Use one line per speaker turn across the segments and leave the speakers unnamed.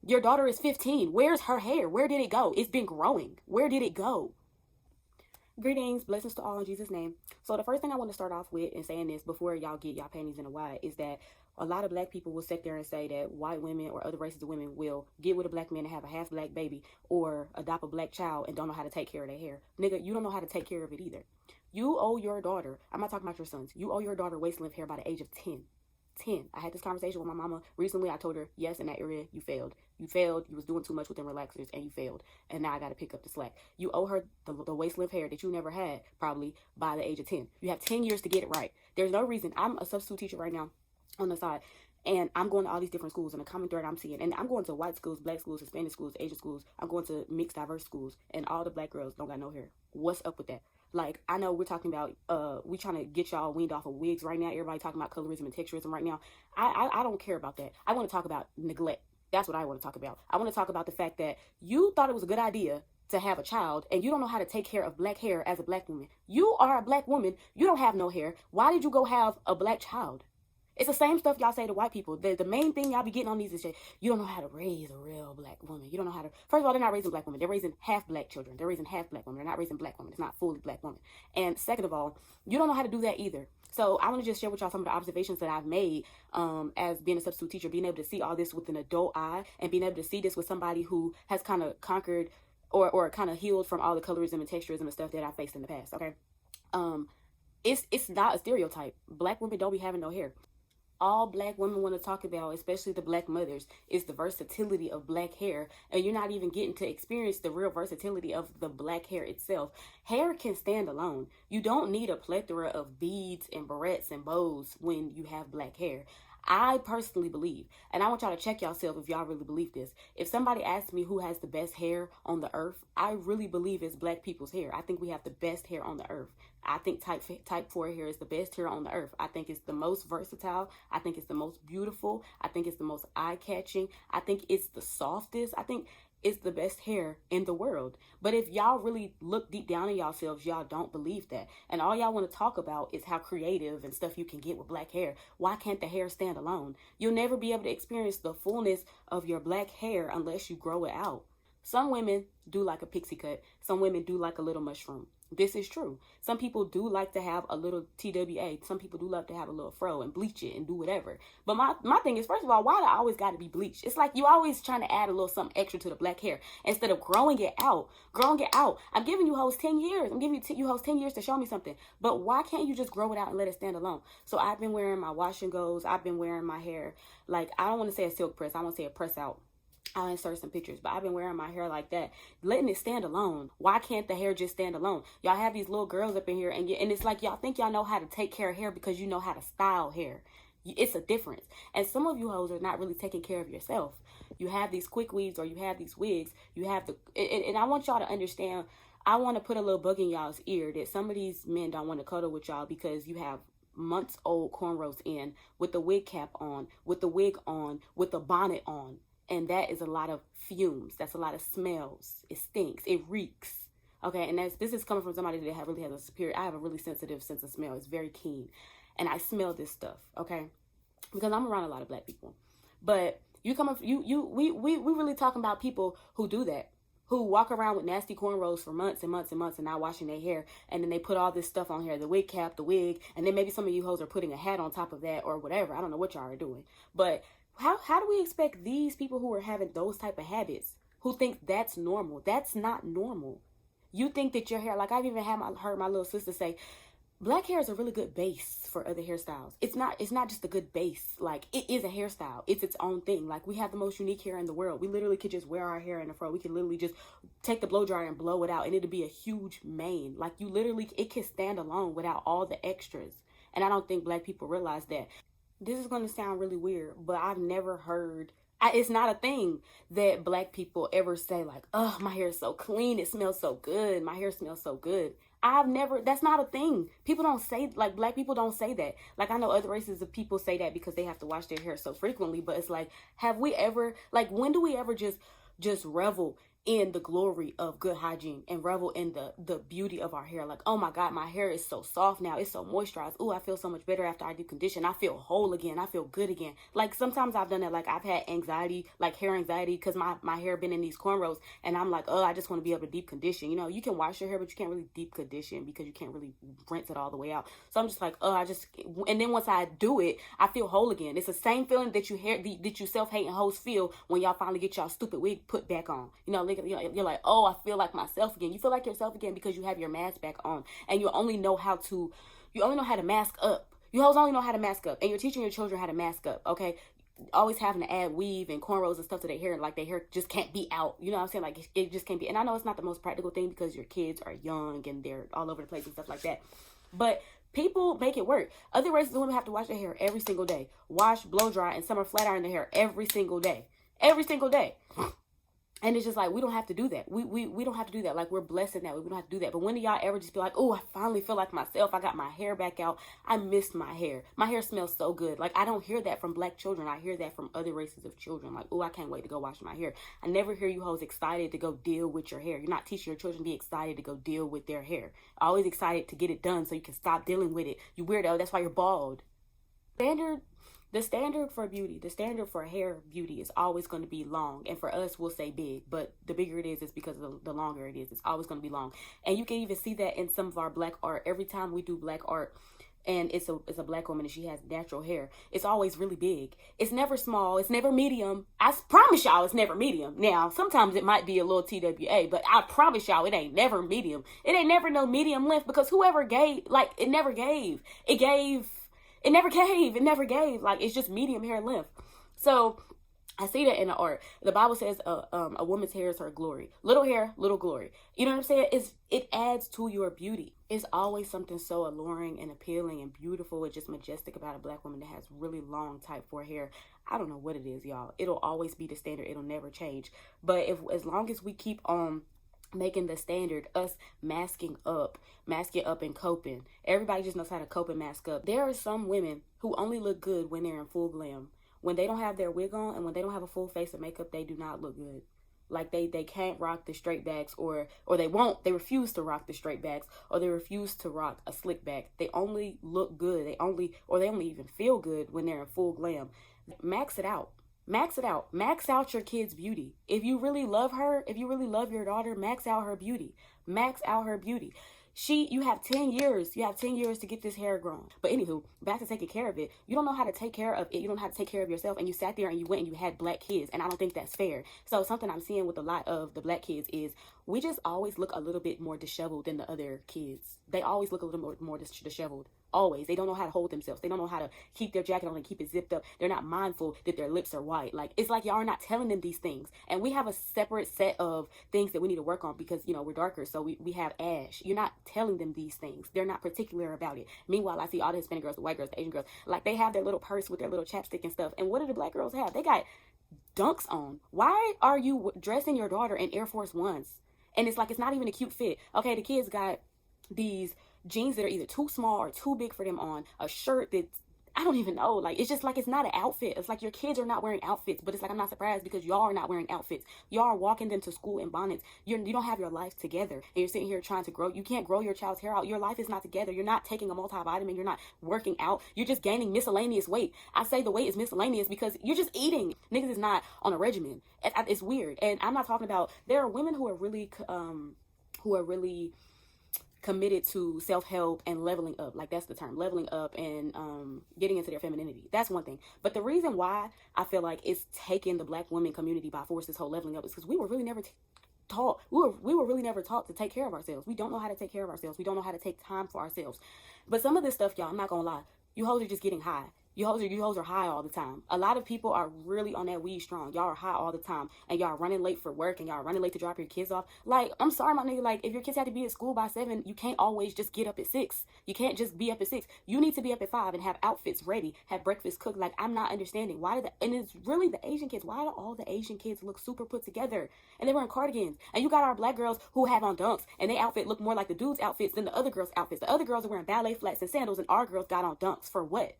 Your daughter is 15. Where's her hair? Where did it go? It's been growing. Where did it go? Greetings, blessings to all in Jesus' name. So the first thing I want to start off with and saying this before y'all get y'all panties in a wad is that a lot of black people will sit there and say that white women or other races of women will get with a black man and have a half black baby or adopt a black child and don't know how to take care of their hair. Nigga, you don't know how to take care of it either. You owe your daughter, I'm not talking about your sons, you owe your daughter waist length hair by the age of 10. 10. I had this conversation with my mama recently. I told her, yes, in that area, you failed. You failed. You was doing too much with them relaxers and you failed. And now I got to pick up the slack. You owe her the waist length hair that you never had probably by the age of 10. You have 10 years to get it right. There's no reason. I'm a substitute teacher right now on the side. And I'm going to all these different schools, and the common thread I'm seeing, and I'm going to white schools, black schools, Hispanic schools, Asian schools. I'm going to mixed, diverse schools, and all the black girls don't got no hair. What's up with that? Like, I know we're talking about, we trying to get y'all weaned off of wigs right now. Everybody talking about colorism and texturism right now. I don't care about that. I want to talk about neglect. That's what I want to talk about. I want to talk about the fact that you thought it was a good idea to have a child and you don't know how to take care of black hair as a black woman. You are a black woman. You don't have no hair. Why did you go have a black child? It's the same stuff y'all say to white people. The main thing y'all be getting on these is you don't know how to raise a real black woman. You don't know how to. First of all, they're not raising black women. They're raising half black children. They're raising half black women. They're not raising black women. It's not fully black women. And second of all, you don't know how to do that either. So I want to just share with y'all some of the observations that I've made as being a substitute teacher, being able to see all this with an adult eye and being able to see this with somebody who has kind of conquered or kind of healed from all the colorism and texturism and stuff that I faced in the past. Okay. It's not a stereotype. Black women don't be having no hair. All black women want to talk about, especially the black mothers, is the versatility of black hair. And you're not even getting to experience the real versatility of the black hair itself. Hair can stand alone. You don't need a plethora of beads and barrettes and bows when you have black hair. I personally believe, and I want y'all to check yourself if y'all really believe this. If somebody asks me who has the best hair on the earth, I really believe it's black people's hair. I think we have the best hair on the earth. I think type 4 hair is the best hair on the earth. I think it's the most versatile. I think it's the most beautiful. I think it's the most eye-catching. I think it's the softest. I think it's the best hair in the world. But if y'all really look deep down in yourselves, y'all don't believe that. And all y'all want to talk about is how creative and stuff you can get with black hair. Why can't the hair stand alone? You'll never be able to experience the fullness of your black hair unless you grow it out. Some women do like a pixie cut. Some women do like a little mushroom. This is true. Some people do like to have a little TWA. Some people do love to have a little fro and bleach it and do whatever. But my thing is, first of all, why do I always got to be bleached? It's like you always trying to add a little something extra to the black hair instead of growing it out. Growing it out. I'm giving you hoes 10 years. I'm giving you hoes 10 years to show me something. But why can't you just grow it out and let it stand alone? So I've been wearing my wash and goes. I've been wearing my hair like, I don't want to say a silk press. I want to say a press out. I'll insert some pictures, but I've been wearing my hair like that, letting it stand alone. Why can't the hair just stand alone? Y'all have these little girls up in here, and it's like y'all think y'all know how to take care of hair because you know how to style hair. It's a difference. And some of you hoes are not really taking care of yourself. You have these quick weaves or you have these wigs. You have and I want y'all to understand, I want to put a little bug in y'all's ear that some of these men don't want to cuddle with y'all because you have months old cornrows in with the wig cap on, with the wig on, with the bonnet on. And that is a lot of fumes. That's a lot of smells. It stinks. It reeks. Okay, and this is coming from somebody that really has a superior. I have a really sensitive sense of smell. It's very keen, and I smell this stuff. Okay, because I'm around a lot of black people. But we really talking about people who do that, who walk around with nasty cornrows for months and months and months and not washing their hair, and then they put all this stuff on here, the wig cap, the wig, and then maybe some of you hoes are putting a hat on top of that or whatever. I don't know what y'all are doing, but how do we expect these people who are having those type of habits, who think that's normal? That's not normal. You think that your hair, like I've even heard my little sister say, black hair is a really good base for other hairstyles. It's not just a good base. Like, it is a hairstyle. It's its own thing. Like, we have the most unique hair in the world. We literally could just wear our hair in a fro. We could literally just take the blow dryer and blow it out, and it'd be a huge mane. Like, it can stand alone without all the extras. And I don't think black people realize that. This is going to sound really weird, but I've never heard, it's not a thing that black people ever say like, oh, my hair is so clean. It smells so good. My hair smells so good. That's not a thing. People don't say, like, black people don't say that. Like, I know other races of people say that because they have to wash their hair so frequently, but it's like, have we ever, like, when do we ever just revel in the glory of good hygiene and revel in the beauty of our hair. Like, oh my God, my hair is so soft now. It's so moisturized. Ooh, I feel so much better after I deep condition. I feel whole again. I feel good again. Like, sometimes I've done that. Like, I've had anxiety, like hair anxiety, because my hair been in these cornrows, and I'm like, oh, I just want to be able to deep condition. You know, you can wash your hair, but you can't really deep condition because you can't really rinse it all the way out. So I'm just like, oh, and then once I do it, I feel whole again. It's the same feeling that you self-hating hoes feel when y'all finally get y'all stupid wig put back on. You know, you're like, oh, I feel like myself again. You feel like yourself again because you have your mask back on, and you only know how to mask up. You hoes only know how to mask up, and you're teaching your children how to mask up. Okay, always having to add weave and cornrows and stuff to their hair, like their hair just can't be out. You know what I'm saying? Like, it just can't be. And I know it's not the most practical thing because your kids are young and they're all over the place and stuff like that, but people make it work. Other races of women have to wash their hair every single day, wash, blow dry, and some are flat iron their hair every single day. And it's just like, we don't have to do that. We don't have to do that. Like, we're blessed in that. We don't have to do that. But when do y'all ever just be like, oh, I finally feel like myself. I got my hair back out. I missed my hair. My hair smells so good. Like, I don't hear that from black children. I hear that from other races of children. Like, oh, I can't wait to go wash my hair. I never hear you hoes excited to go deal with your hair. You're not teaching your children to be excited to go deal with their hair. Always excited to get it done so you can stop dealing with it. You weirdo. That's why you're bald. The standard for beauty, the standard for hair beauty is always going to be long. And for us, we'll say big. But the bigger it is, it's because of the longer it is. It's always going to be long. And you can even see that in some of our black art. Every time we do black art, and it's a black woman and she has natural hair, it's always really big. It's never small. It's never medium. I promise y'all it's never medium. Now, sometimes it might be a little TWA, but I promise y'all it ain't never medium. It ain't never no medium length, because whoever gave, like, it never gave. It never gave. Like, it's just medium hair length. So I see that in the art. The Bible says a woman's hair is her glory. Little hair, little glory. You know what I'm saying? It adds to your beauty. It's always something so alluring and appealing and beautiful and just majestic about a black woman that has really long, tight hair. I don't know what it is, y'all. It'll always be the standard. It'll never change. But as long as we keep on making the standard, us masking up and coping. Everybody just knows how to cope and mask up. There are some women who only look good when they're in full glam. When they don't have their wig on and when they don't have a full face of makeup, they do not look good. Like, they can't rock the straight backs, or they refuse to rock the straight backs, or they refuse to rock a slick back. They only look good. They only even feel good when they're in full glam. Max it out. Max it out. Max out your kid's beauty. If you really love her, if you really love your daughter, max out her beauty. Max out her beauty. You have 10 years. You have 10 years to get this hair grown. But anywho, back to taking care of it. You don't know how to take care of it. You don't know how to take care of yourself. And you sat there and you went and you had black kids. And I don't think that's fair. So something I'm seeing with a lot of the black kids is we just always look a little bit more disheveled than the other kids. They always look a little more disheveled. Always. They don't know how to hold themselves. They don't know how to keep their jacket on and keep it zipped up. They're not mindful that their lips are white. Like, it's like y'all are not telling them these things. And we have a separate set of things that we need to work on because, you know, we're darker. So we have ash. You're not telling them these things. They're not particular about it. Meanwhile, I see all the Hispanic girls, the white girls, the Asian girls, like, they have their little purse with their little chapstick and stuff. And what do the black girls have? They got dunks on. Why are you dressing your daughter in Air Force Ones? And it's like, it's not even a cute fit. Okay, the kids got these jeans that are either too small or too big for them on, a shirt that's, I don't even know, like, it's just like, it's not an outfit. It's like your kids are not wearing outfits, but it's like, I'm not surprised because y'all are not wearing outfits. Y'all are walking them to school in bonnets. You don't have your life together, and you're sitting here trying to grow. You can't grow your child's hair out. Your life is not together. You're not taking a multivitamin. You're not working out. You're just gaining miscellaneous weight. I say the weight is miscellaneous because you're just eating. Niggas is not on a regimen. It's weird. And I'm not talking about, there are women who are really committed to self-help and leveling up. Like, that's the term, leveling up and getting into their femininity. That's one thing. But the reason why I feel like it's taken the black women community by force, this whole leveling up, is because we were really never taught. We were really never taught to take care of ourselves. We don't know how to take care of ourselves. We don't know how to take time for ourselves. But some of this stuff, y'all, I'm not gonna lie, you hoes are just getting high. You hoes are high all the time. A lot of people are really on that weed strong. Y'all are high all the time. And y'all are running late for work and y'all are running late to drop your kids off. Like, I'm sorry, my nigga. Like, if your kids have to be at school by 7, you can't always just get up at 6. You can't just be up at 6. You need to be up at 5 and have outfits ready, have breakfast cooked. Like, I'm not understanding. And it's really the Asian kids. Why do all the Asian kids look super put together? And they wearing cardigans. And you got our black girls who have on dunks and they outfit look more like the dudes' outfits than the other girls' outfits. The other girls are wearing ballet flats and sandals and our girls got on dunks. For what?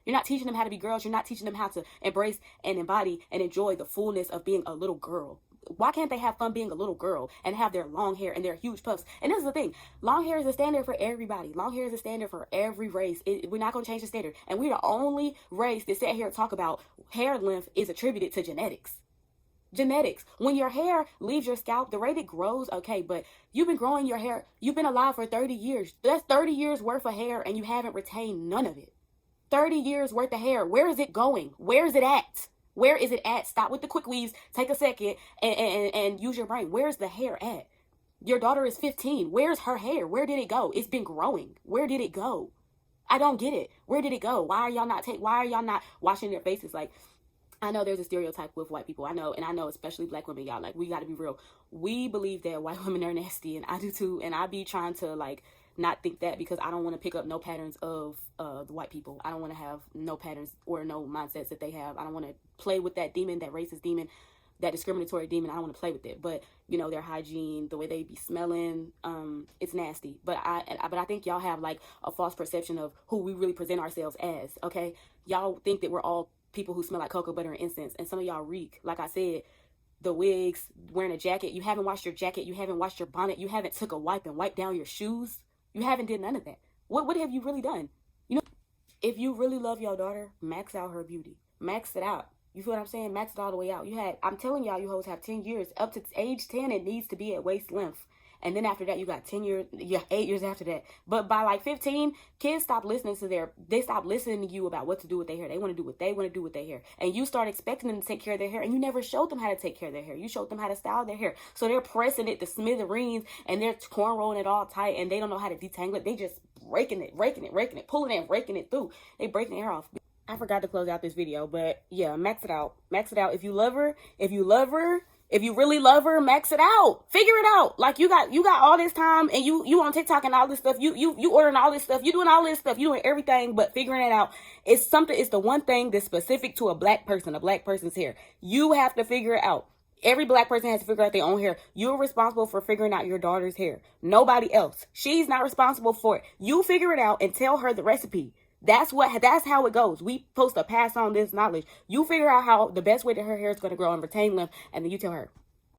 You're not teaching them how to be girls. You're not teaching them how to embrace and embody and enjoy the fullness of being a little girl. why can't they have fun being a little girl and have their long hair and their huge puffs? And this is the thing, long hair is a standard for everybody. Long hair is a standard for every race. We're not going to change the standard. And we're the only race that sit here and talk about hair length is attributed to genetics. Genetics. When your hair leaves your scalp, the rate it grows, okay, but you've been growing your hair, you've been alive for 30 years. That's 30 years worth of hair and you haven't retained none of it. 30 years worth of hair. Where is it going? Where is it at? Where is it at? Stop with the quick weaves. Take a second and use your brain. Where's the hair at? Your daughter is 15. Where's her hair? Where did it go? It's been growing. Where did it go? I don't get it. Where did it go? Why are y'all not washing their faces? Like, I know there's a stereotype with white people. I know especially black women, y'all. Like, we got to be real. We believe that white women are nasty, and I do too. And I be trying to, like, not think that, because I don't want to pick up no patterns of the white people. I don't want to have no patterns or no mindsets that they have. I don't want to play with that demon, that racist demon, that discriminatory demon. I don't want to play with it. But, you know, their hygiene, the way they be smelling, it's nasty. But I think y'all have, like, a false perception of who we really present ourselves as, okay? Y'all think that we're all people who smell like cocoa butter and incense, and some of y'all reek. Like I said, the wigs, wearing a jacket, you haven't washed your jacket, you haven't washed your bonnet, you haven't took a wipe and wiped down your shoes, you haven't did none of that. What have you really done? You know, if you really love your daughter, max out her beauty, max it out. You feel what I'm saying? Max it all the way out. I'm telling y'all, you hoes have 10 years. Up to age 10, it needs to be at waist length. And then after that, you got 10 years, 8 years after that. But by like 15, kids stop listening they stop listening to you about what to do with their hair. They want to do what they want to do with their hair. And you start expecting them to take care of their hair, and you never showed them how to take care of their hair. You showed them how to style their hair. So they're pressing it to smithereens, and they're cornrolling it all tight, and they don't know how to detangle it. They just raking it, pulling it, raking it through. They breaking the hair off. I forgot to close out this video, but yeah, max it out. Max it out. If you love her, if you really love her, max it out. Figure it out. Like, you got all this time, and you on TikTok and all this stuff. You ordering all this stuff. You doing all this stuff. You doing everything but figuring it out. It's the one thing that's specific to a black person's hair. You have to figure it out. Every black person has to figure out their own hair. You're responsible for figuring out your daughter's hair. Nobody else. She's not responsible for it. You figure it out and tell her the recipe. That's how it goes. We supposed to pass on this knowledge. You figure out how the best way that her hair is going to grow and retain length, and then you tell her.